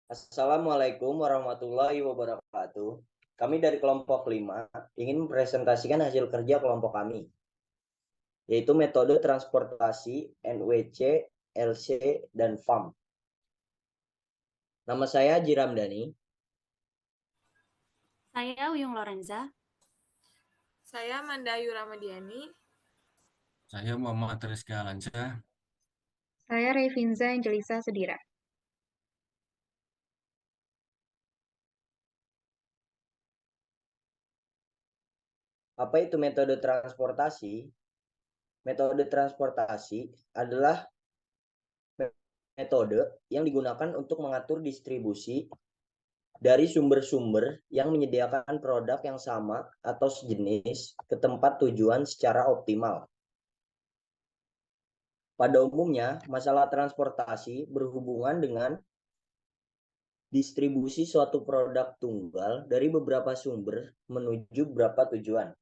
Assalamualaikum warahmatullahi wabarakatuh. Kami dari kelompok 5 ingin mempresentasikan hasil kerja kelompok kami, yaitu metode transportasi NWC, LC, dan FAM. Nama saya Jiramdani. Saya Uyung Lorenza. Saya Mandayu Ramadiani. Saya Muhammad Rizky Alansyah. Saya Revinza Angelisa Sudira. Apa itu metode transportasi? Metode transportasi adalah metode yang digunakan untuk mengatur distribusi dari sumber-sumber yang menyediakan produk yang sama atau sejenis ke tempat tujuan secara optimal. Pada umumnya, masalah transportasi berhubungan dengan distribusi suatu produk tunggal dari beberapa sumber menuju beberapa tujuan.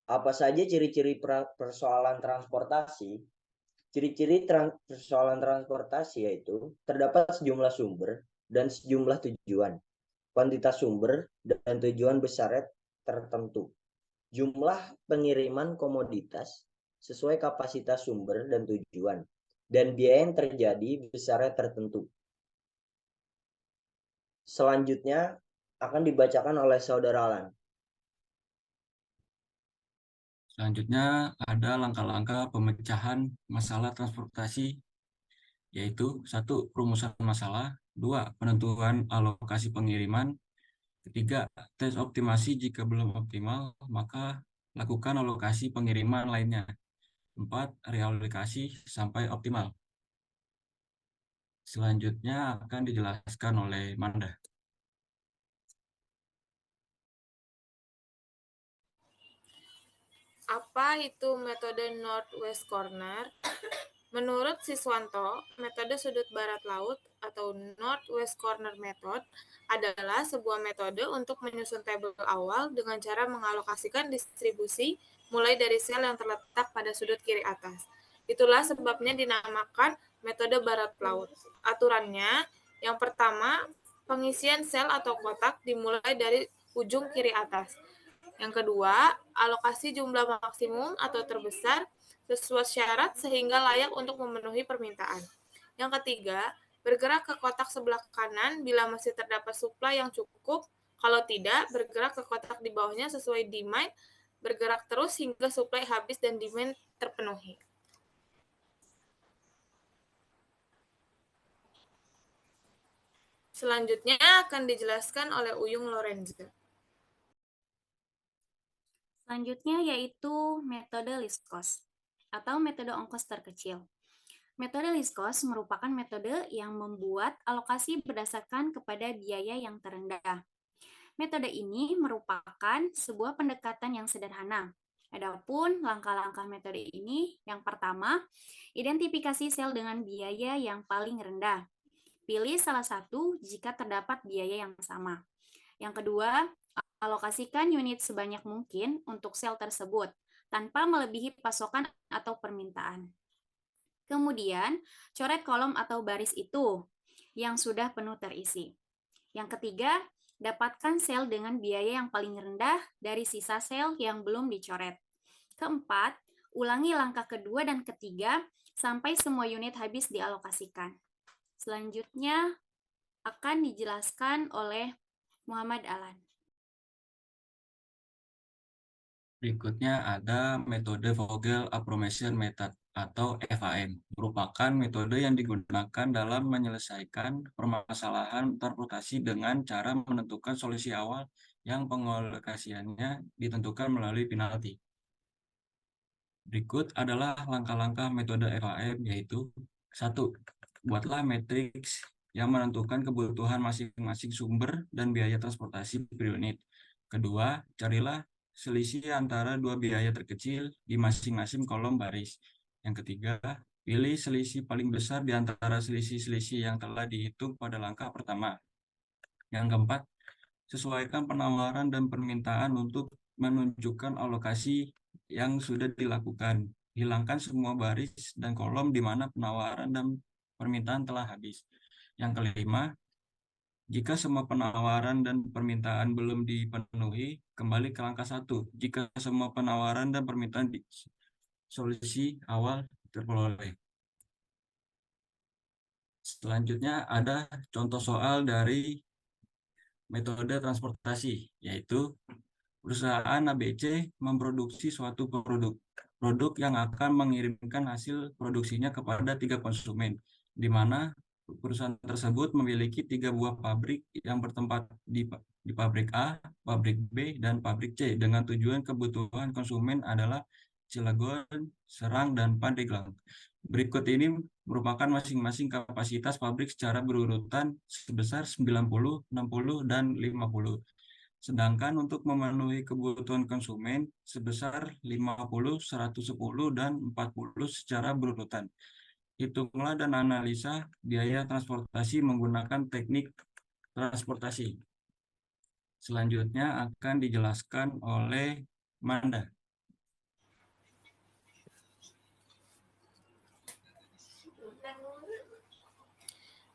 Apa saja ciri-ciri persoalan transportasi? Ciri-ciri persoalan transportasi yaitu terdapat sejumlah sumber dan sejumlah tujuan, kuantitas sumber dan tujuan besarnya tertentu, jumlah pengiriman komoditas sesuai kapasitas sumber dan tujuan, dan biaya yang terjadi besarnya tertentu. Selanjutnya akan dibacakan oleh Saudara Alan. Selanjutnya ada langkah-langkah pemecahan masalah transportasi, yaitu 1. Perumusan masalah, 2. Penentuan alokasi pengiriman, 3. Tes optimasi jika belum optimal, maka lakukan alokasi pengiriman lainnya, 4. Realokasi sampai optimal. Selanjutnya akan dijelaskan oleh Manda. Apa itu metode Northwest Corner? Menurut Siswanto, metode sudut barat laut atau Northwest Corner Method adalah sebuah metode untuk menyusun tabel awal dengan cara mengalokasikan distribusi mulai dari sel yang terletak pada sudut kiri atas. Itulah sebabnya dinamakan metode barat laut. Aturannya, yang pertama, pengisian sel atau kotak dimulai dari ujung kiri atas. Yang kedua, alokasi jumlah maksimum atau terbesar sesuai syarat sehingga layak untuk memenuhi permintaan. Yang ketiga, bergerak ke kotak sebelah kanan bila masih terdapat suplai yang cukup. Kalau tidak, bergerak ke kotak di bawahnya sesuai demand, bergerak terus hingga suplai habis dan demand terpenuhi. Selanjutnya akan dijelaskan oleh Uyung Lorenza. Selanjutnya yaitu metode least cost atau metode ongkos terkecil. Metode least cost merupakan metode yang membuat alokasi berdasarkan kepada biaya yang terendah. Metode ini merupakan sebuah pendekatan yang sederhana. Adapun langkah-langkah metode ini, yang pertama, identifikasi sel dengan biaya yang paling rendah. Pilih salah satu jika terdapat biaya yang sama. Yang kedua, alokasikan unit sebanyak mungkin untuk sel tersebut, tanpa melebihi pasokan atau permintaan. Kemudian, coret kolom atau baris itu yang sudah penuh terisi. Yang ketiga, dapatkan sel dengan biaya yang paling rendah dari sisa sel yang belum dicoret. Keempat, ulangi langkah kedua dan ketiga sampai semua unit habis dialokasikan. Selanjutnya akan dijelaskan oleh Muhammad Alan. Berikutnya ada metode Vogel Approximation Method atau FAM, merupakan metode yang digunakan dalam menyelesaikan permasalahan transportasi dengan cara menentukan solusi awal yang pengalokasiannya ditentukan melalui penalti. Berikut adalah langkah-langkah metode FAM, yaitu 1. Buatlah matriks yang menentukan kebutuhan masing-masing sumber dan biaya transportasi per unit. Kedua, carilah selisih antara dua biaya terkecil di masing-masing kolom baris. Yang ketiga, pilih selisih paling besar di antara selisih-selisih yang telah dihitung pada langkah pertama. Yang keempat, sesuaikan penawaran dan permintaan untuk menunjukkan alokasi yang sudah dilakukan. Hilangkan semua baris dan kolom di mana penawaran dan permintaan telah habis. Yang kelima, jika semua penawaran dan permintaan belum dipenuhi, kembali ke langkah 1. Jika semua penawaran dan permintaan di solusi awal terperoleh. Selanjutnya ada contoh soal dari metode transportasi, yaitu perusahaan ABC memproduksi suatu produk yang akan mengirimkan hasil produksinya kepada 3 konsumen, di mana perusahaan tersebut memiliki 3 buah pabrik yang bertempat di pabrik A, pabrik B, dan pabrik C, dengan tujuan kebutuhan konsumen adalah Cilegon, Serang, dan Pandeglang. Berikut ini merupakan masing-masing kapasitas pabrik secara berurutan sebesar 90, 60, dan 50. Sedangkan untuk memenuhi kebutuhan konsumen sebesar 50, 110, dan 40 secara berurutan. Hitunglah dan analisa biaya transportasi menggunakan teknik transportasi. Selanjutnya akan dijelaskan oleh Manda.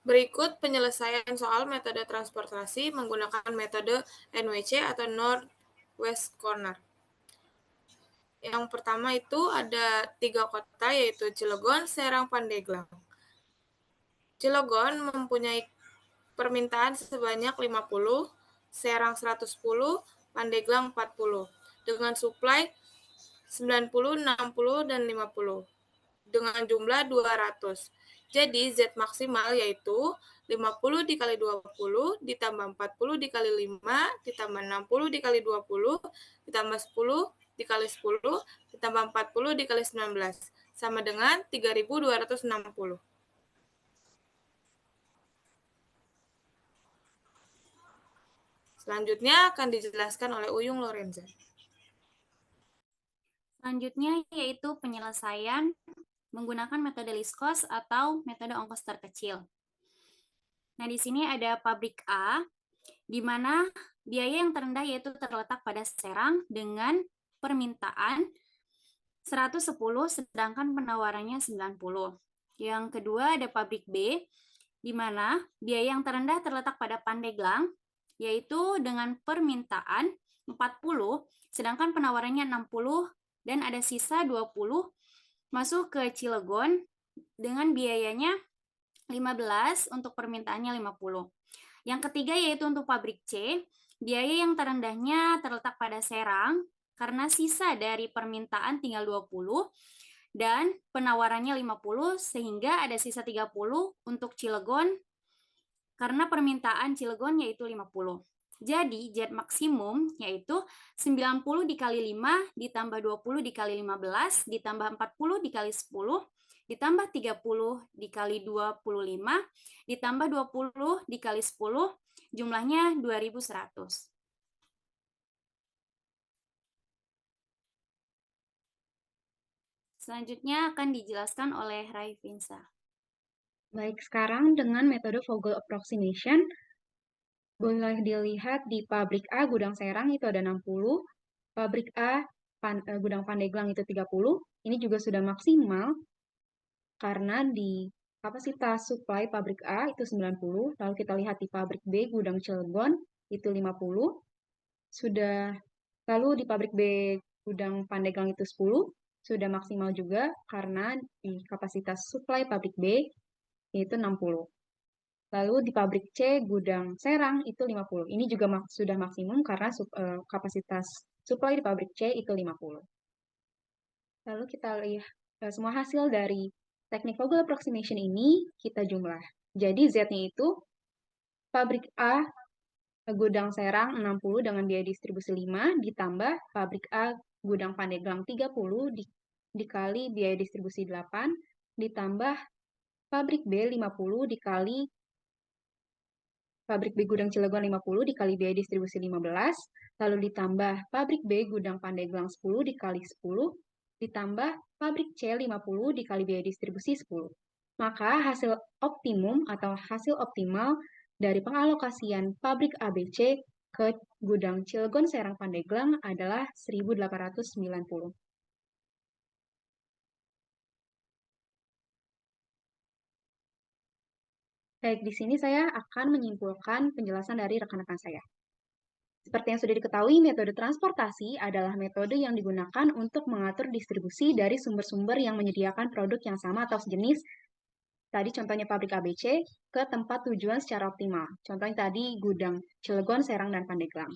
Berikut penyelesaian soal metode transportasi menggunakan metode NWC atau North-West Corner. Yang pertama itu ada 3 kota, yaitu Cilegon, Serang, Pandeglang. Cilegon mempunyai permintaan sebanyak 50, Serang 110, Pandeglang 40, dengan suplai 90, 60, dan 50, dengan jumlah 200. Jadi Z maksimal yaitu 50 dikali 20 ditambah 40 dikali 5 ditambah 60 dikali 20 ditambah 10 dikali 10 ditambah 40 dikali 19 sama dengan 3.260. Selanjutnya akan dijelaskan oleh Uyung Lorenza. Selanjutnya yaitu penyelesaian menggunakan metode least cost atau metode ongkos terkecil. Nah, di sini ada pabrik A, di mana biaya yang terendah yaitu terletak pada Serang dengan permintaan 110, sedangkan penawarannya 90. Yang kedua ada pabrik B, di mana biaya yang terendah terletak pada Pandeglang, yaitu dengan permintaan 40, sedangkan penawarannya 60, dan ada sisa 20 masuk ke Cilegon dengan biayanya 15, untuk permintaannya 50. Yang ketiga yaitu untuk pabrik C, biaya yang terendahnya terletak pada Serang karena sisa dari permintaan tinggal 20 dan penawarannya 50, sehingga ada sisa 30 untuk Cilegon karena permintaan Cilegon yaitu 50. Jadi Z maksimum yaitu 90 dikali 5 ditambah 20 dikali 15 ditambah 40 dikali 10 ditambah 30 dikali 25 ditambah 20 dikali 10, jumlahnya 2.100. Selanjutnya akan dijelaskan oleh Raifinsa. Baik, sekarang dengan metode Vogel approximation, boleh dilihat di pabrik A Gudang Serang itu ada 60, pabrik A Gudang Pandeglang itu 30. Ini juga sudah maksimal karena di kapasitas supply pabrik A itu 90, lalu kita lihat di pabrik B Gudang Cilegon itu 50. Lalu di pabrik B Gudang Pandeglang itu 10, sudah maksimal juga karena di kapasitas supply pabrik B itu 60. Lalu di pabrik C Gudang Serang itu 50. Ini juga sudah maksimum karena kapasitas supply di pabrik C itu 50. Lalu kita lihat semua hasil dari teknik Vogel approximation ini kita jumlah. Jadi Z-nya itu pabrik A Gudang Serang 60 dengan biaya distribusi 5 ditambah pabrik A Gudang Pandeglang 30 dikali biaya distribusi 8 ditambah pabrik B 50 dikali pabrik B Gudang Cilegon 50 dikali biaya distribusi 15, lalu ditambah pabrik B Gudang Pandeglang 10 dikali 10, ditambah pabrik C 50 dikali biaya distribusi 10. Maka hasil optimum atau hasil optimal dari pengalokasian pabrik ABC ke Gudang Cilegon Serang Pandeglang adalah 1.890. Baik, di sini saya akan menyimpulkan penjelasan dari rekan-rekan saya. Seperti yang sudah diketahui, metode transportasi adalah metode yang digunakan untuk mengatur distribusi dari sumber-sumber yang menyediakan produk yang sama atau sejenis, tadi contohnya pabrik ABC, ke tempat tujuan secara optimal. Contohnya tadi gudang Cilegon, Serang, dan Pandeglang.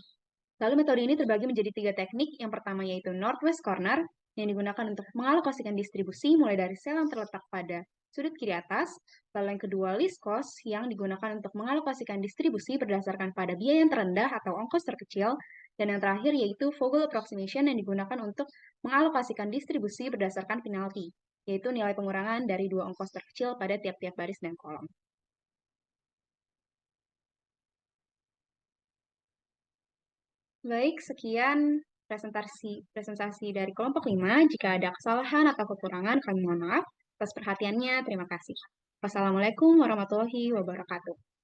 Lalu metode ini terbagi menjadi 3 teknik. Yang pertama yaitu Northwest Corner, yang digunakan untuk mengalokasikan distribusi mulai dari sel yang terletak pada sudut kiri atas. Lalu yang kedua least cost, yang digunakan untuk mengalokasikan distribusi berdasarkan pada biaya yang terendah atau ongkos terkecil. Dan yang terakhir yaitu Vogel Approximation, yang digunakan untuk mengalokasikan distribusi berdasarkan penalti, yaitu nilai pengurangan dari 2 ongkos terkecil pada tiap-tiap baris dan kolom. Baik, sekian presentasi dari kelompok 5. Jika ada kesalahan atau kekurangan, kami mohon maaf. Atas perhatiannya, terima kasih. Wassalamualaikum warahmatullahi wabarakatuh.